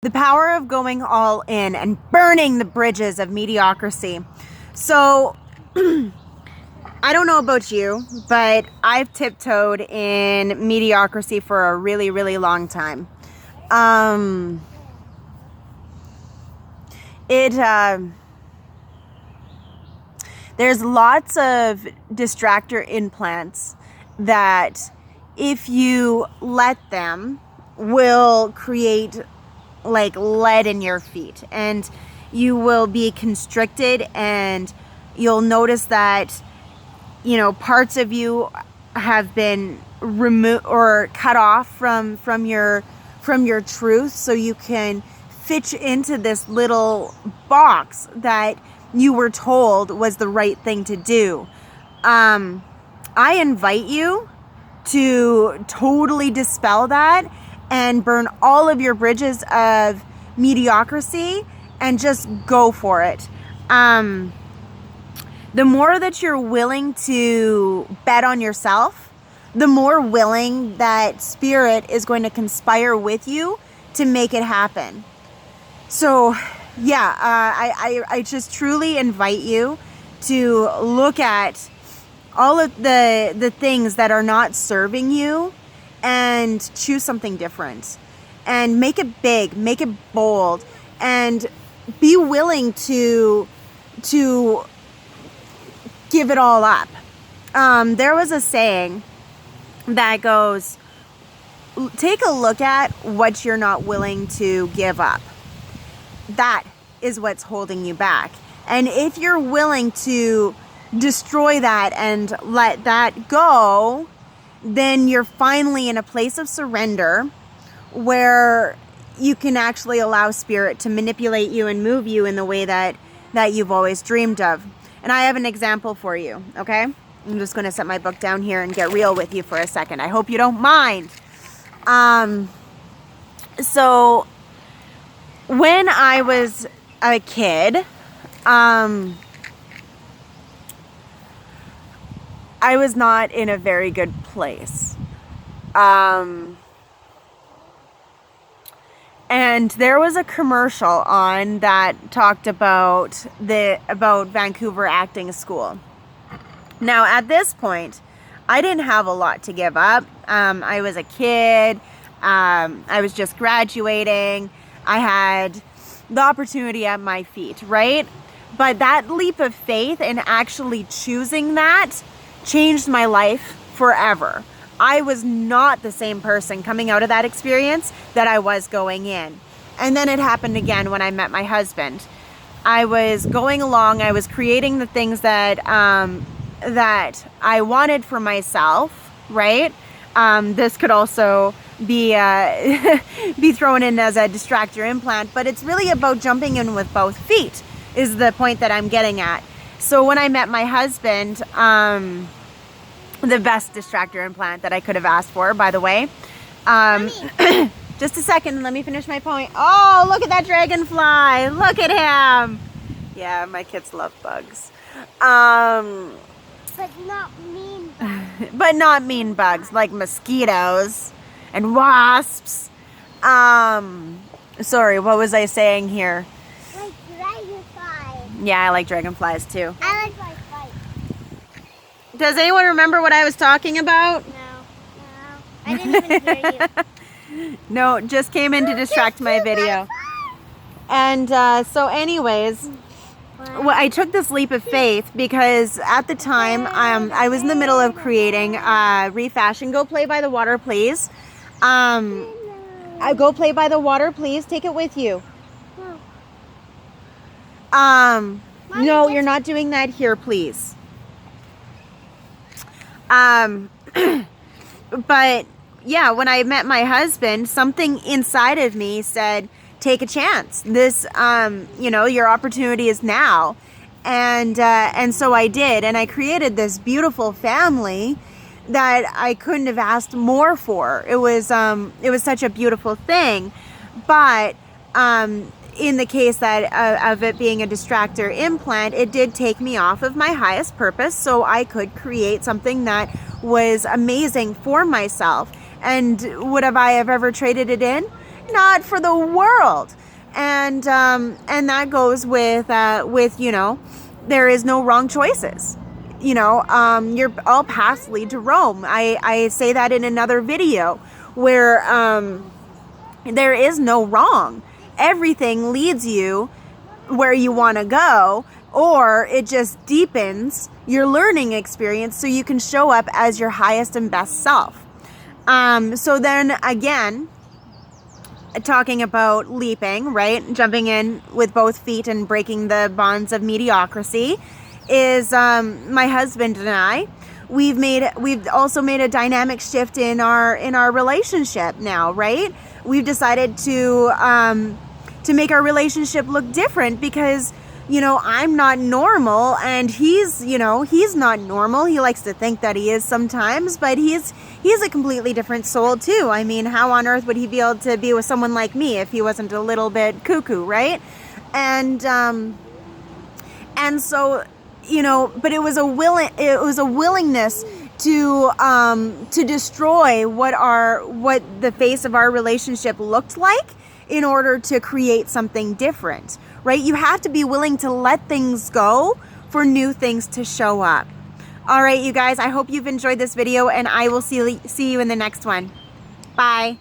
The power of going all in and burning the bridges of mediocrity. So, I don't know about you, but I've tiptoed in mediocrity for a really, really long time. There's lots of distractor implants that, if you let them, will create like lead in your feet, and you will be constricted, and you'll notice that, you know, parts of you have been removed or cut off from your truth, so you can fit into this little box that you were told was the right thing to do. I invite you to totally dispel that and burn all of your bridges of mediocrity and just go for it. The more that you're willing to bet on yourself, the more willing that spirit is going to conspire with you to make it happen. So yeah, I just truly invite you to look at all of the things that are not serving you and choose something different, and make it big, make it bold, and be willing to give it all up. There was a saying that goes, take a look at what you're not willing to give up. That is what's holding you back. And if you're willing to destroy that and let that go, then you're finally in a place of surrender where you can actually allow spirit to manipulate you and move you in the way that you've always dreamed of. And I have an example for you, okay? I'm just going to set my book down here and get real with you for a second. I hope you don't mind. So when I was a kid, I was not in a very good place. And there was a commercial on that talked about Vancouver Acting School. Now, at this point, I didn't have a lot to give up. I was a kid. I was just graduating. I had the opportunity at my feet, right? But that leap of faith and actually choosing that changed my life forever. I was not the same person coming out of that experience that I was going in. And then it happened again when I met my husband. I was going along, I was creating the things that I wanted for myself, right? This could also be be thrown in as a distractor implant, but it's really about jumping in with both feet is the point that I'm getting at. So when I met my husband, the best distractor implant that I could have asked for, by the way. Just a second, let me finish my point. Oh, look at that dragonfly. Look at him. Yeah, my kids love bugs. But not mean bugs. But not mean bugs, like mosquitoes and wasps. Sorry, what was I saying here? Like dragonflies. Yeah, I like dragonflies too. I like flies. Does anyone remember what I was talking about? No. I didn't even hear you. No, just came in to distract my video. And so anyways, well, I took this leap of faith because at the time I was in the middle of creating Refashion. Go play by the water, please. Go play by the water, please. Take it with you. No, you're not doing that here, please. But yeah, when I met my husband, something inside of me said, take a chance. This, your opportunity is now. And so I did. And I created this beautiful family that I couldn't have asked more for. It was such a beautiful thing. But, in the case of it being a distractor implant, it did take me off of my highest purpose so I could create something that was amazing for myself. And would I have ever traded it in? Not for the world. And that goes with you know, there is no wrong choices. You know, all paths lead to Rome. I say that in another video where there is no wrong. Everything leads you where you want to go, or it just deepens your learning experience so you can show up as your highest and best self. So then again, talking about leaping, right? Jumping in with both feet and breaking the bonds of mediocrity is my husband and I. We've also made a dynamic shift in our relationship now, right? We've decided to make our relationship look different because, you know, I'm not normal and he's not normal. He likes to think that he is sometimes, but he's a completely different soul too. I mean, how on earth would he be able to be with someone like me if he wasn't a little bit cuckoo, right? And so, you know, but it was a willingness to destroy what the face of our relationship looked like in order to create something different, right? You have to be willing to let things go for new things to show up. All right, you guys, I hope you've enjoyed this video, and I will see you in the next one. Bye.